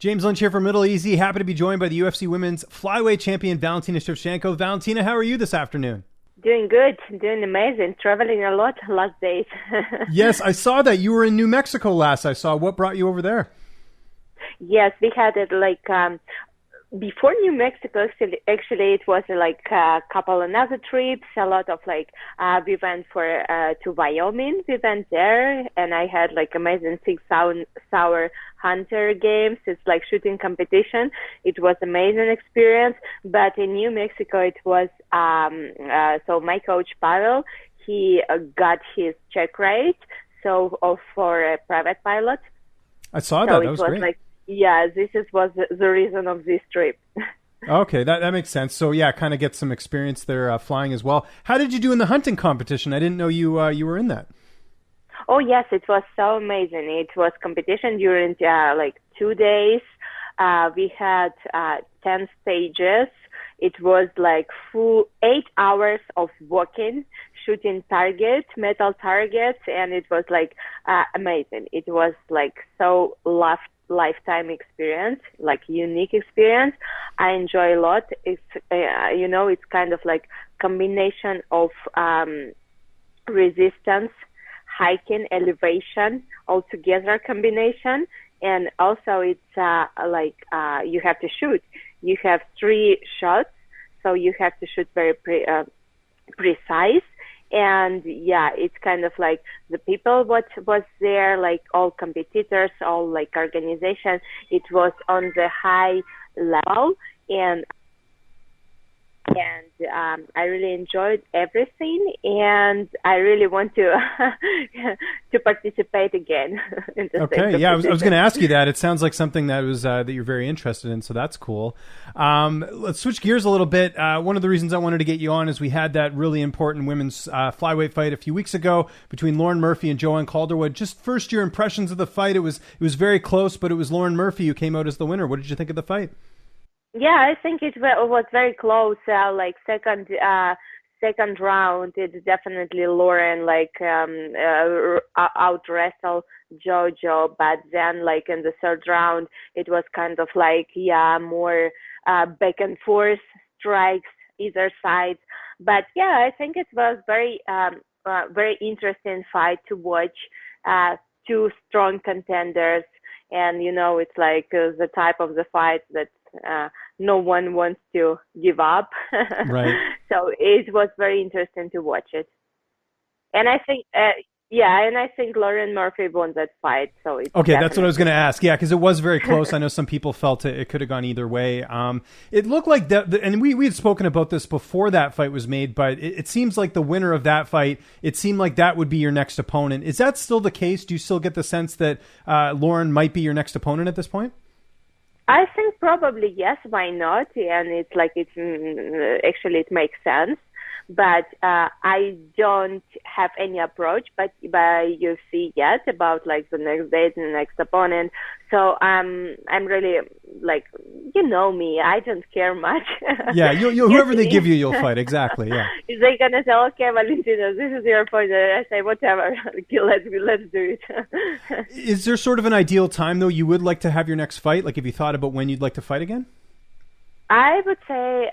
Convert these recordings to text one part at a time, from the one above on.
James Lynch here for MiddleEasy. Happy to be joined by the UFC Women's Flyweight Champion, Valentina Shevchenko. Valentina, how are you this afternoon? Doing good, doing amazing. Traveling a lot last days. Yes, I saw that. You were in New Mexico last I saw. What brought you over there? Yes, we had it before New Mexico, actually it was like a couple another trips, a lot of we went to Wyoming, we went there, and I had amazing 6-hour hunter games. It's like shooting competition. It was amazing experience, but in New Mexico it was, so my coach Pavel, he got his check rate, for a private pilot. I saw that. That was great. Yeah, was the reason of this trip. Okay, that makes sense. So yeah, kind of get some experience there flying as well. How did you do in the hunting competition? I didn't know you were in that. Oh yes, it was so amazing. It was competition during 2 days. We had 10 stages. It was full 8 hours of walking, shooting metal targets, and it was amazing. It was so lifetime experience, unique experience. I enjoy a lot. It's it's kind of combination of resistance, hiking, elevation, all together combination, and also it's you have to shoot. You have 3 shots, so you have to shoot very precise. And yeah, it's kind of the people what was there, all competitors, all organization. It was on the high level, and I really enjoyed everything, and I really want to to participate again. Okay, yeah, I was going to ask you that. It sounds like something that was that you're very interested in, so that's cool. Let's switch gears a little bit. One of the reasons I wanted to get you on is we had that really important women's flyweight fight a few weeks ago between Lauren Murphy and Joanne Calderwood. Just first your impressions of the fight. It was very close, but it was Lauren Murphy who came out as the winner. What did you think of the fight? Yeah, I think it was very close. Second round, it's definitely Lauren out wrestle JoJo, but then in the third round, it was kind of more back and forth strikes either side. But yeah, I think it was very interesting fight to watch. 2 strong contenders, and it's the type of the fight that no one wants to give up. Right. So it was very interesting to watch it. And I think, Lauren Murphy won that fight. So it's okay, that's what I was going to ask. Yeah, because it was very close. I know some people felt it could have gone either way. It looked like that, and we had spoken about this before that fight was made, but it seems like the winner of that fight, it seemed like that would be your next opponent. Is that still the case? Do you still get the sense that Lauren might be your next opponent at this point? I think probably yes, why not? And it's actually it makes sense. But I don't have any approach by UFC yet about the next date and the next opponent. So I'm really me, I don't care much. Yeah, you'll whoever they give you, you'll fight. Exactly. Yeah. If they're gonna say, okay, Valentina, this is your opponent, I say whatever. Let's do it. Is there sort of an ideal time though you would like to have your next fight? Have you thought about when you'd like to fight again? I would say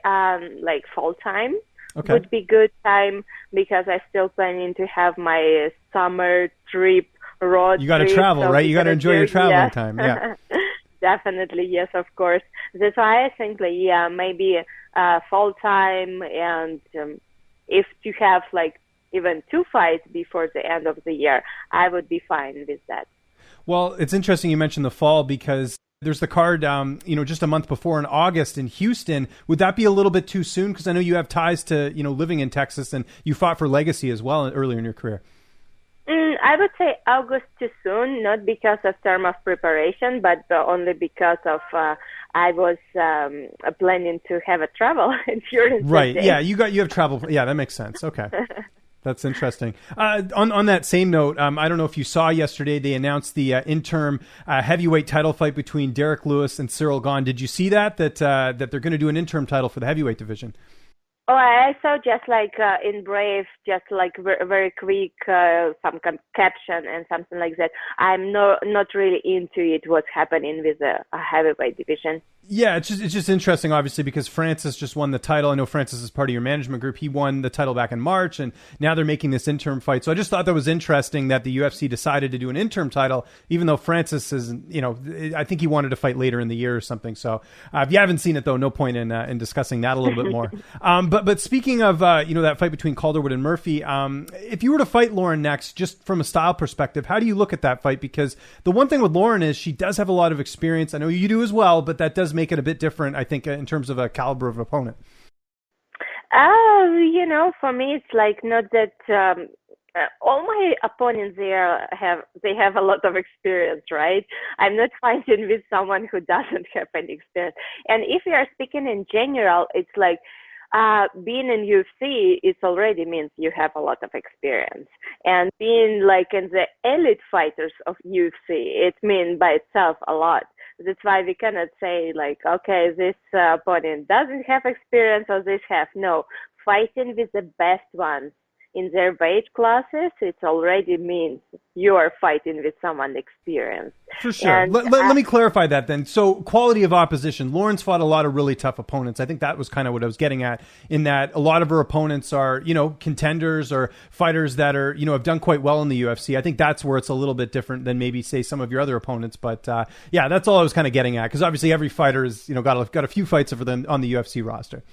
fall time. Okay. Would be good time because I'm still planning to have my summer trip road. You got to travel, so right? You got to enjoy your traveling time. Yeah. Definitely, yes, of course. That's why I think, maybe fall time, and if you have even 2 fights before the end of the year, I would be fine with that. Well, it's interesting you mentioned the fall because there's the card, just a month before in August in Houston. Would that be a little bit too soon? Because I know you have ties to, living in Texas, and you fought for Legacy as well earlier in your career. I would say August too soon, not because of term of preparation, but only because of I was planning to have a travel during right. the day. Yeah, you have travel. Yeah, that makes sense. Okay. That's interesting. On that same note, I don't know if you saw yesterday, they announced the interim heavyweight title fight between Derrick Lewis and Ciryl Gane. Did you see that they're going to do an interim title for the heavyweight division? Oh, I saw just like in Brave, just like very quick, some caption and something like that. I'm not really into it. What's happening with the heavyweight division? Yeah, it's just interesting, obviously, because Francis just won the title. I know Francis is part of your management group. He won the title back in March, and now they're making this interim fight. So I just thought that was interesting that the UFC decided to do an interim title, even though Francis is, I think he wanted to fight later in the year or something. So if you haven't seen it, though, no point in discussing that a little bit more. But speaking of, that fight between Calderwood and Murphy, if you were to fight Lauren next, just from a style perspective, how do you look at that fight? Because the one thing with Lauren is she does have a lot of experience. I know you do as well, but that does make it a bit different, I think, in terms of a caliber of opponent. For me, it's like not that all my opponents there have a lot of experience, right? I'm not fighting with someone who doesn't have any experience. And if we are speaking in general, it's like being in UFC, it already means you have a lot of experience. And being like in the elite fighters of UFC, it means by itself a lot. That's why we cannot say like, okay, this opponent doesn't have experience or this have. No, fighting with the best ones in their weight classes, it already means you are fighting with someone experienced. For sure. And, let me clarify that then. So quality of opposition. Lauren's fought a lot of really tough opponents. I think that was kind of what I was getting at, in that a lot of her opponents are, contenders or fighters that are, have done quite well in the UFC. I think that's where it's a little bit different than maybe, say, some of your other opponents. But that's all I was kind of getting at, because obviously every fighter has, got a few fights over them on the UFC roster.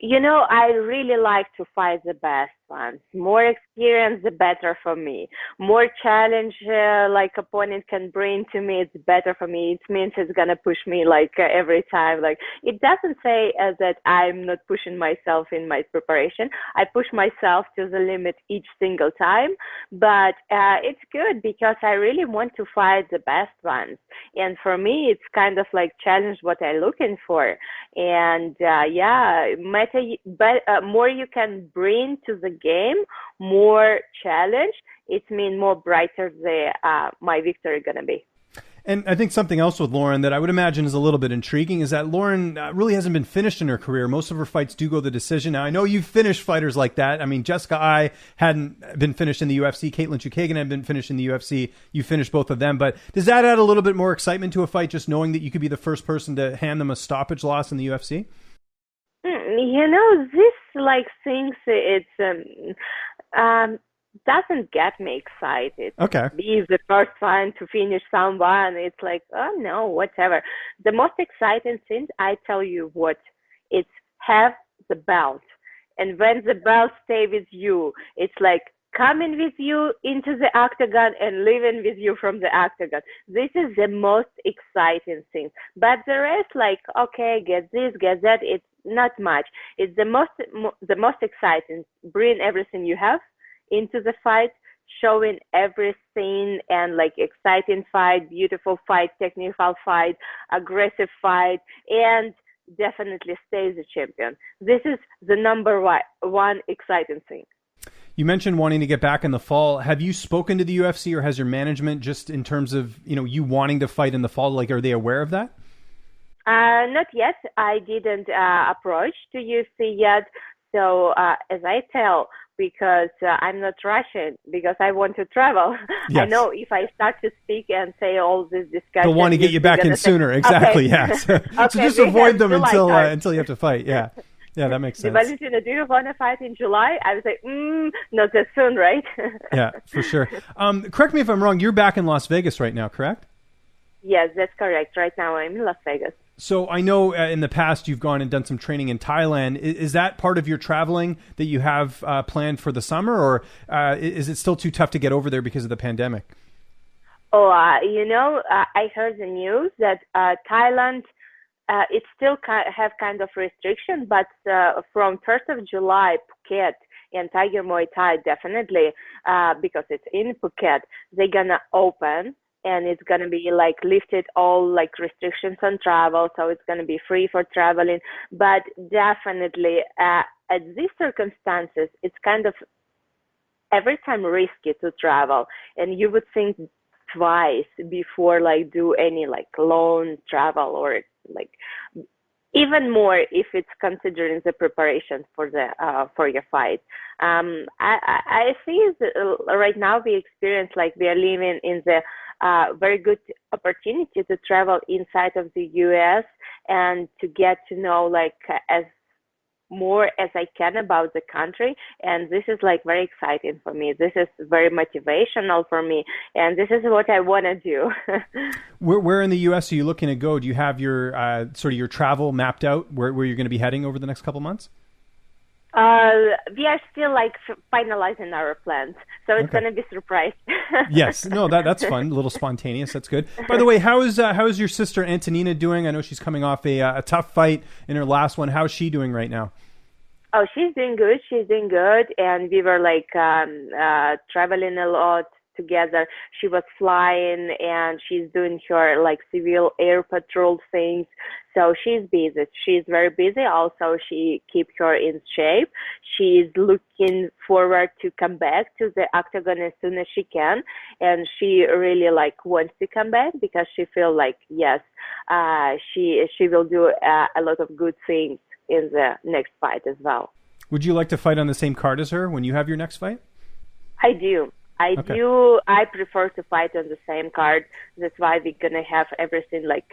I really like to fight the best ones. More experience, the better for me. More challenge, like opponent can bring to me, it's better for me. It means it's gonna push me every time. Like it doesn't say that I'm not pushing myself in my preparation. I push myself to the limit each single time, but it's good because I really want to fight the best ones. And for me, it's kind of like challenge what I'm looking for. And more you can bring to the game, more challenge, it means more brighter my victory gonna be. And I think something else with Lauren that I would imagine is a little bit intriguing is that Lauren really hasn't been finished in her career. Most of her fights do go the decision. Now, I know you've finished fighters like that. I mean, Jessica I hadn't been finished in the UFC. Caitlin Chukagian had been finished in the UFC. You finished both of them. But does that add a little bit more excitement to a fight, just knowing that you could be the first person to hand them a stoppage loss in the UFC? This things, it's doesn't get me excited. Okay. Be the first one to finish someone. It's like, oh no, whatever. The most exciting thing, I tell you what, it's have the belt. And when the belt stay with you, it's like coming with you into the octagon and leaving with you from the octagon. This is the most exciting thing. But the rest, like, okay, get this, get that, it's not much. It's the most exciting. Bring everything you have into the fight, showing everything, and like exciting fight, beautiful fight, technical fight, aggressive fight, and definitely stay the champion. This is the number one exciting thing. You mentioned wanting to get back in the fall. Have you spoken to the UFC, or has your management, just in terms of, you wanting to fight in the fall, like, are they aware of that? Not yet. I didn't approach to UFC yet. So as I tell, because I'm not Russian, because I want to travel. Yes. I know if I start to speak and say all this discussion, they'll want to get you back in sooner. Exactly. Okay. Yes. So just avoid them until you have to fight. Yeah. Yeah, that makes sense. Valentina, do you want to fight in July? I would say, not that soon, right? Yeah, for sure. Correct me if I'm wrong. You're back in Las Vegas right now, correct? Yes, that's correct. Right now I'm in Las Vegas. So I know in the past you've gone and done some training in Thailand. Is that part of your traveling that you have planned for the summer, or is it still too tough to get over there because of the pandemic? Oh, I heard the news that Thailand, it still have kind of restriction, but from 1st of July, Phuket and Tiger Muay Thai definitely, because it's in Phuket, they're gonna open. And it's going to be like lifted all like restrictions on travel. So it's going to be free for traveling. But definitely at these circumstances, it's kind of every time risky to travel. And you would think twice before like do any like long travel or like even more if it's considering the preparation for the for your fight. I see right now we experience like we are living in the very good opportunity to travel inside of the U.S. and to get to know like as more as I can about the country, and this is like very exciting for me. This is very motivational for me, and this is what I want to do. Where in the U.S. are you looking to go? Do you have your sort of your travel mapped out where you're going to be heading over the next couple months? We are still like finalizing our plans, so it's going to be surprise. Yes, no, that's fun, a little spontaneous. That's good. By the way, how is your sister Antonina doing? I know she's coming off a tough fight in her last one. How's she doing right now? Oh, she's doing good. She's doing good, and we were like traveling a lot together. She was flying, and she's doing her like civil air patrol things. So she's busy. She's very busy. Also, she keeps her in shape. She's looking forward to come back to the octagon as soon as she can, and she really like wants to come back because she feels like yes, she will do a lot of good things in the next fight as well. Would you like to fight on the same card as her when you have your next fight? I do. I do. I prefer to fight on the same card. That's why we're gonna have everything like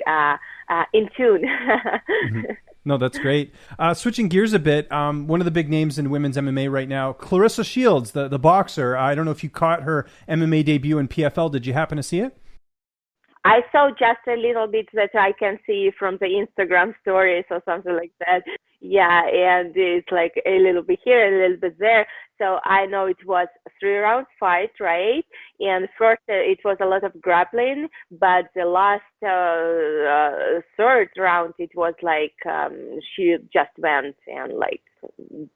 in tune. Mm-hmm. No, that's great. Switching gears a bit, one of the big names in women's MMA right now, Claressa Shields, the boxer. I don't know if you caught her MMA debut in PFL. Did you happen to see it? I saw just a little bit that I can see from the Instagram stories or something like that. Yeah, and it's like a little bit here, a little bit there. So I know it was a 3-round fight, right? And first it was a lot of grappling, but the last third round it was like she just went and like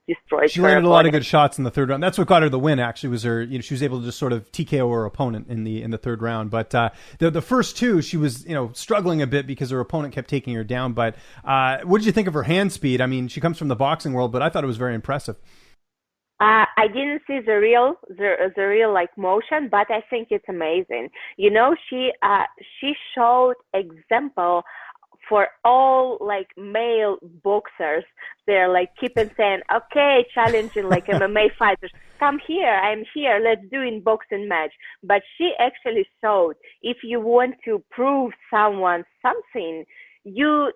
destroyed. She landed a lot of good shots in the third round. That's what got her the win. Actually, was her. She was able to just sort of TKO her opponent in the third round. But the first two, she was struggling a bit because her opponent kept taking her down. But what did you think of her hand speed? I mean, she comes from the boxing world, but I thought it was very impressive. I didn't see the real like motion, but I think it's amazing. She showed example for all like male boxers. They're like keeping saying, okay, challenging like MMA fighters, come here, I'm here, let's do in boxing match. But she actually showed if you want to prove someone something, you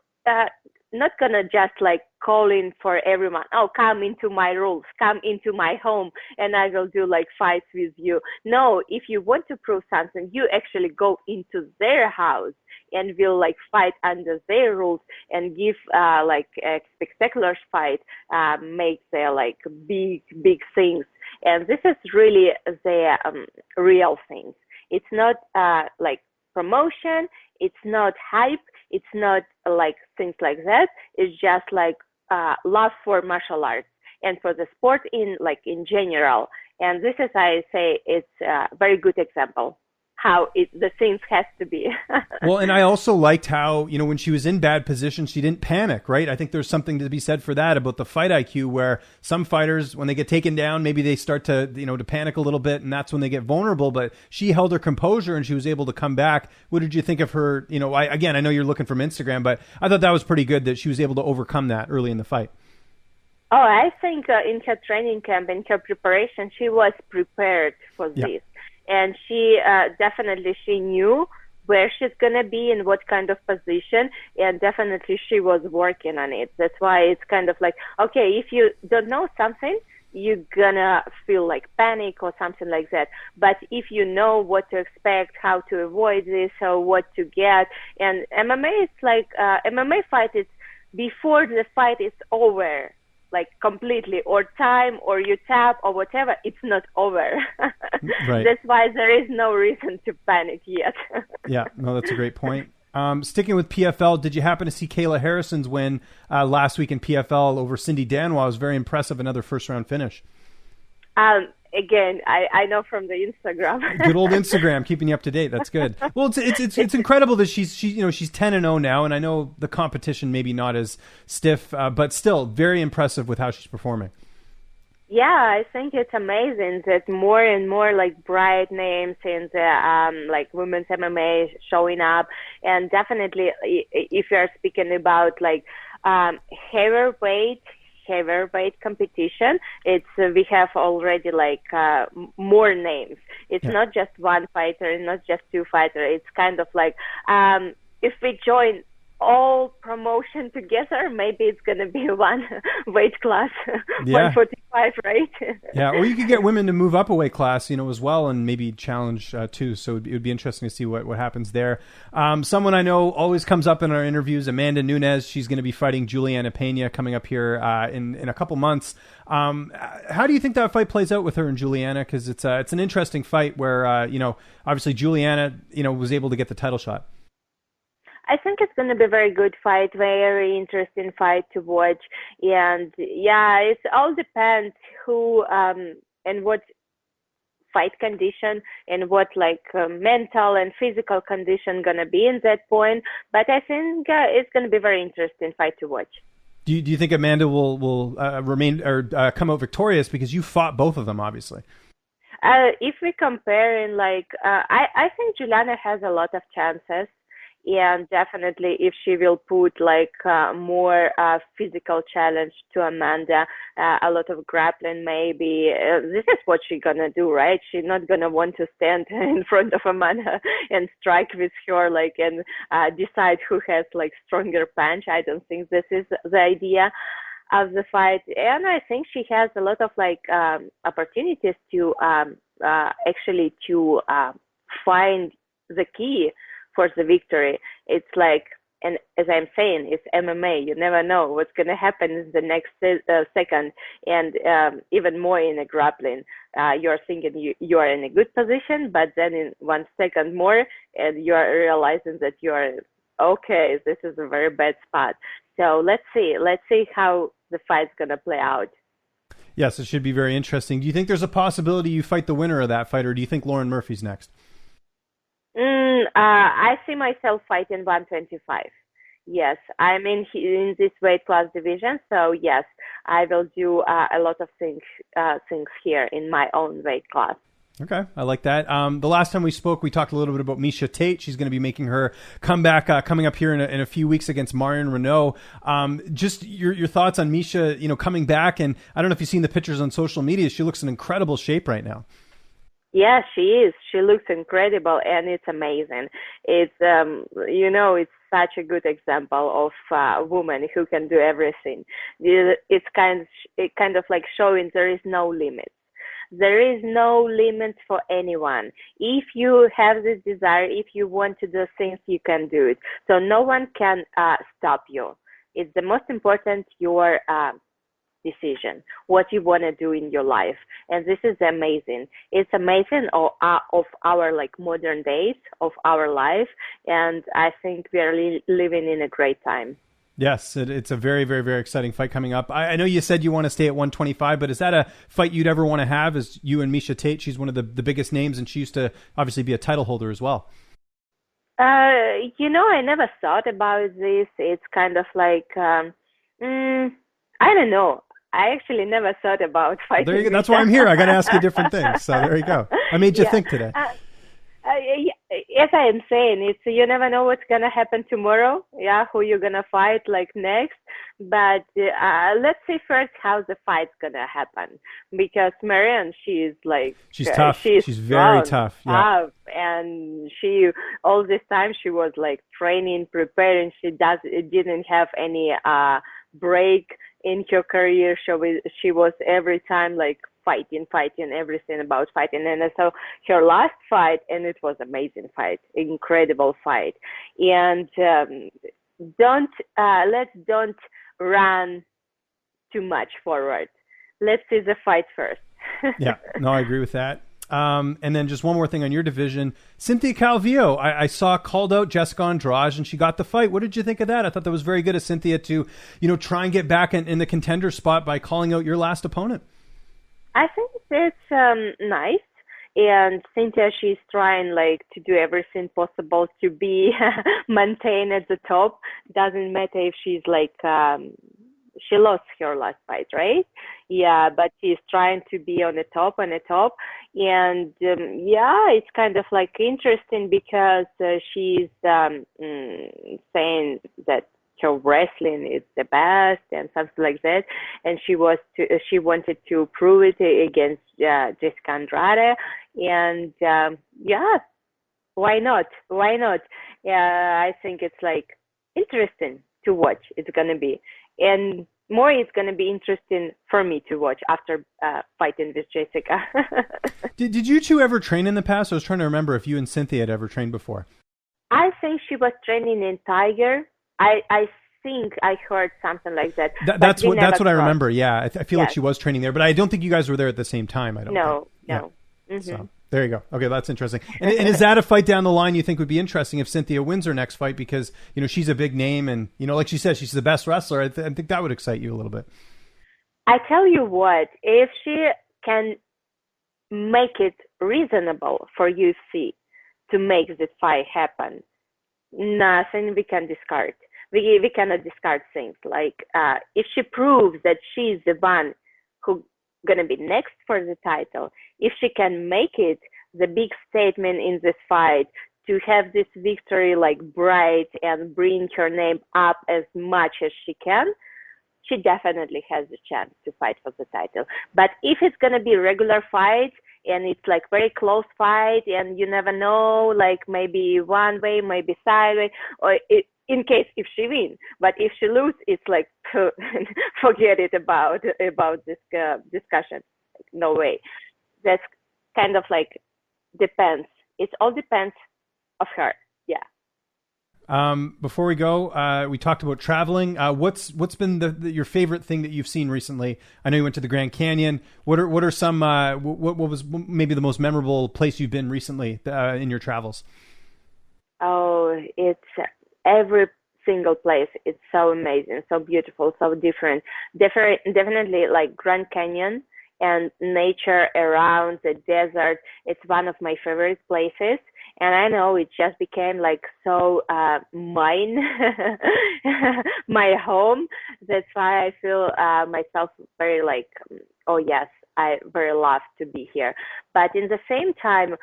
not gonna just like call in for everyone, oh, come into my rules, come into my home, and I will do like fights with you. No, if you want to prove something, you actually go into their house and will like fight under their rules and give like a spectacular fight, make their like big things. And this is really the real things. It's not like promotion. It's not hype. It's not like things like that. It's just like love for martial arts and for the sport in general. And this is, I say, it's a very good example how the things has to be. Well, and I also liked how, when she was in bad position, she didn't panic, right? I think there's something to be said for that about the fight IQ, where some fighters, when they get taken down, maybe they start to, to panic a little bit, and that's when they get vulnerable. But she held her composure and she was able to come back. What did you think of her? I know you're looking from Instagram, but I thought that was pretty good that she was able to overcome that early in the fight. Oh, I think in her training camp, in her preparation, she was prepared for this. And she definitely she knew where she's going to be in what kind of position, and definitely she was working on it. That's why it's kind of like, okay, if you don't know something, you're going to feel like panic or something like that. But if you know what to expect, how to avoid this, or what to get, and MMA, it's like MMA fight is before the fight is over, like completely, or time, or you tap, or whatever, it's not over. Right. That's why there is no reason to panic yet. Yeah, no, that's a great point. Sticking with PFL, did you happen to see Kayla Harrisson's win last week in PFL over Cindy Dandois? It was very impressive, another first-round finish. Again, I know from the Instagram. Good old Instagram, keeping you up to date. That's good. Well, it's incredible that she's 10-0 now, and I know the competition maybe not as stiff, but still very impressive with how she's performing. Yeah, I think it's amazing that more and more like bright names in the like women's MMA showing up, and definitely if you're speaking about like heavyweight competition. It's we have already like more names. It's not just one fighter, and not just two fighters. It's kind of like if we join all promotion together, maybe it's going to be one weight class, 145, right? Yeah, or you could get women to move up a weight class, as well, and maybe challenge too. So it would be interesting to see what happens there. Someone I know always comes up in our interviews, Amanda Nunes. She's going to be fighting Julianna Pena coming up here in a couple months. How do you think that fight plays out with her and Julianna? Because it's an interesting fight where obviously Julianna was able to get the title shot. I think it's going to be a very good fight, very interesting fight to watch. And it all depends who and what fight condition and what mental and physical condition going to be in that point. But I think it's going to be a very interesting fight to watch. Do you think Amanda will remain or come out victorious, because you fought both of them, obviously? If we compare I think Julianna has a lot of chances. And definitely, if she will put more physical challenge to Amanda, a lot of grappling, maybe this is what she's gonna do, right? She's not gonna want to stand in front of Amanda and strike with her, and decide who has stronger punch. I don't think this is the idea of the fight, and I think she has a lot of opportunities to actually to find the key for the victory. It's and as I'm saying, it's MMA. You never know what's going to happen in the next second. And even more in a grappling, you're thinking you are in a good position, but then in 1 second more, and you are realizing that you are, okay, this is a very bad spot. So let's see how the fight's going to play out. Yes, it should be very interesting. Do you think there's a possibility you fight the winner of that fight, or do you think Lauren Murphy's next? I see myself fighting 125. Yes, I'm in this weight class division, so yes, I will do a lot of things here in my own weight class. Okay, I like that. The last time we spoke, we talked a little bit about Miesha Tate. She's going to be making her comeback coming up here in a few weeks against Marion Renault. Just your thoughts on Miesha, coming back, and I don't know if you've seen the pictures on social media. She looks in incredible shape right now. Yeah, she is. She looks incredible, and it's amazing. It's it's such a good example of a woman who can do everything. It's kind of like showing there is no limits. There is no limit for anyone. If you have this desire, if you want to do things, you can do it. So no one can stop you. It's the most important, your decision, what you want to do in your life. And this is amazing. It's amazing of our modern days of our life. And I think we are living in a great time. Yes, it's a very, very, very exciting fight coming up. I know you said you want to stay at 125, but is that a fight you'd ever want to have? Is you and Miesha Tate? She's one of the biggest names, and she used to obviously be a title holder as well. I never thought about this. It's kind of I don't know. I actually never thought about fighting. There you go. That's why I'm here. I got to ask you different things. So there you go. I made you think today. As I am saying, you never know what's gonna happen tomorrow. Yeah, who you're gonna fight next. But let's see first how the fight's gonna happen, because Marion, she's tough. She's very tough. Yeah. And she all this time she was training, preparing. She didn't have any break in her career. She was every time fighting, everything about fighting. And so her last fight, and it was amazing fight, incredible fight. And let's don't run too much forward. Let's see the fight first. Yeah, no, I agree with that. And then just one more thing on your division, Cynthia Calvillo. I saw called out Jessica Andrade, and she got the fight. What did you think of that? I thought that was very good of Cynthia to, try and get back in the contender spot by calling out your last opponent. I think it's nice. And Cynthia, she's trying to do everything possible to be maintained at the top. Doesn't matter if she's she lost her last fight, right? Yeah, but she's trying to be on the top. And it's kind of interesting because she's saying that so wrestling is the best and something like that. And she wanted to prove it against Jessica Andrade. And yeah, why not? Why not? Yeah, I think it's like interesting to watch. It's gonna be, and more it's gonna be interesting for me to watch after fighting with Jessica. Did you two ever train in the past? I was trying to remember if you and Cynthia had ever trained before. I think she was training in Tiger. I think I heard something like that. That's what I remember. Yeah, I feel like she was training there, but I don't think you guys were there at the same time. I don't. No. Yeah. So there you go. Okay, that's interesting. And is that a fight down the line you think would be interesting if Cynthia wins her next fight, because she's a big name and like she says she's the best wrestler? I think that would excite you a little bit. I tell you what, if she can make it reasonable for UFC to make this fight happen, nothing we can discard. We cannot discard things. Like if she proves that she's the one who gonna be next for the title, if she can make it the big statement in this fight to have this victory like bright and bring her name up as much as she can, she definitely has a chance to fight for the title. But if it's gonna be a regular fight and it's like very close fight and you never know, like maybe one way, maybe sideways, or in case if she wins. But if she loses, it's like forget it about this discussion. No way. That's kind of like depends. It all depends of her. Yeah. Before we go, we talked about traveling. What's been your favorite thing that you've seen recently? I know you went to the Grand Canyon. What are some what was maybe the most memorable place you've been recently in your travels? Oh, it's every single place. It's so amazing, so beautiful, so different. Definitely like Grand Canyon and nature around the desert. It's one of my favorite places. And I know it just became like so mine, my home. That's why I feel myself very like, oh yes, I very love to be here. But in the same time,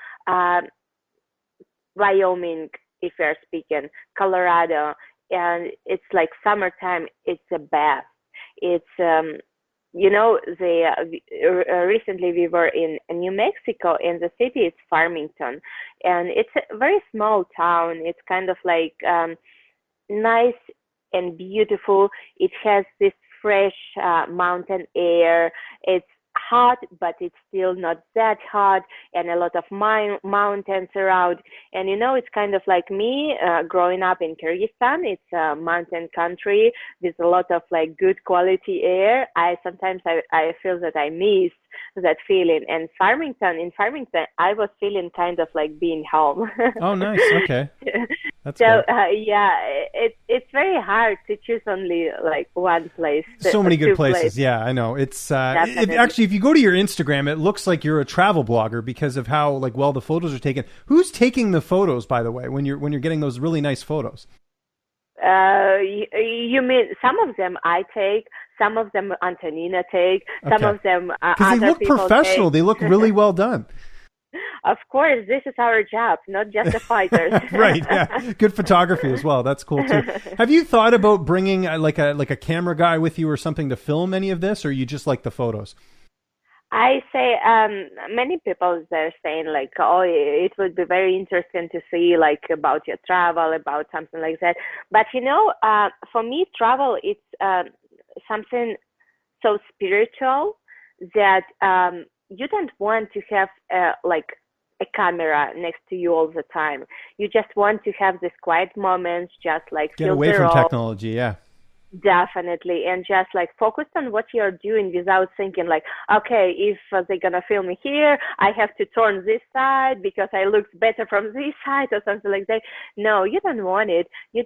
Wyoming, if we're speaking, Colorado, and it's like summertime, it's a bath. It's, recently we were in New Mexico, and the city is Farmington, and it's a very small town. It's kind of like nice and beautiful. It has this fresh mountain air. It's hot, but it's still not that hot, and a lot of mountains around. And it's kind of like me growing up in Kyrgyzstan. It's a mountain country with a lot of like good quality air. Sometimes I feel that I miss that feeling. And in Farmington, I was feeling kind of like being home. Oh, nice. Okay. That's so good. it's very hard to choose only like one place. So many good places. Yeah, I know. It's if you go to your Instagram, it looks like you're a travel blogger because of how like well the photos are taken. Who's taking the photos, by the way, when you're getting those really nice photos? You mean some of them I take, some of them Antonina take, some of them because they look professional. Take. They look really well done. Of course, this is our job, not just the fighters. Right, yeah. Good photography as well. That's cool too. Have you thought about bringing like a camera guy with you or something to film any of this, or you just like the photos? I say many people they're saying like, oh, it would be very interesting to see like about your travel, about something like that. But for me, travel it's something so spiritual that you don't want to have like a camera next to you all the time. You just want to have these quiet moments, just like get away from technology. Yeah. Definitely, and just like focus on what you're doing without thinking like, okay, if they're gonna film me here, I have to turn this side because I look better from this side or something like that. No, you don't want it. You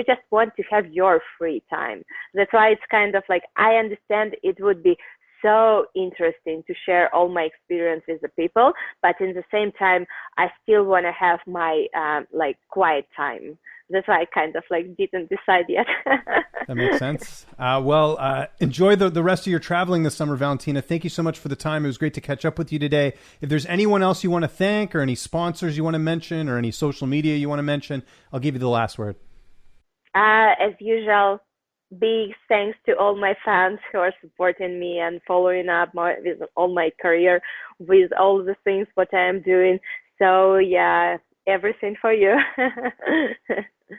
just want to have your free time. That's why it's kind of like, I understand it would be so interesting to share all my experience with the people, but in the same time, I still want to have my like quiet time. That's why I kind of like didn't decide yet. That makes sense. Enjoy the rest of your traveling this summer, Valentina. Thank you so much for the time. It was great to catch up with you today. If there's anyone else you want to thank or any sponsors you want to mention or any social media you want to mention, I'll give you the last word. As usual, big thanks to all my fans who are supporting me and following up with all my career, with all the things what I am doing. So yeah, everything for you.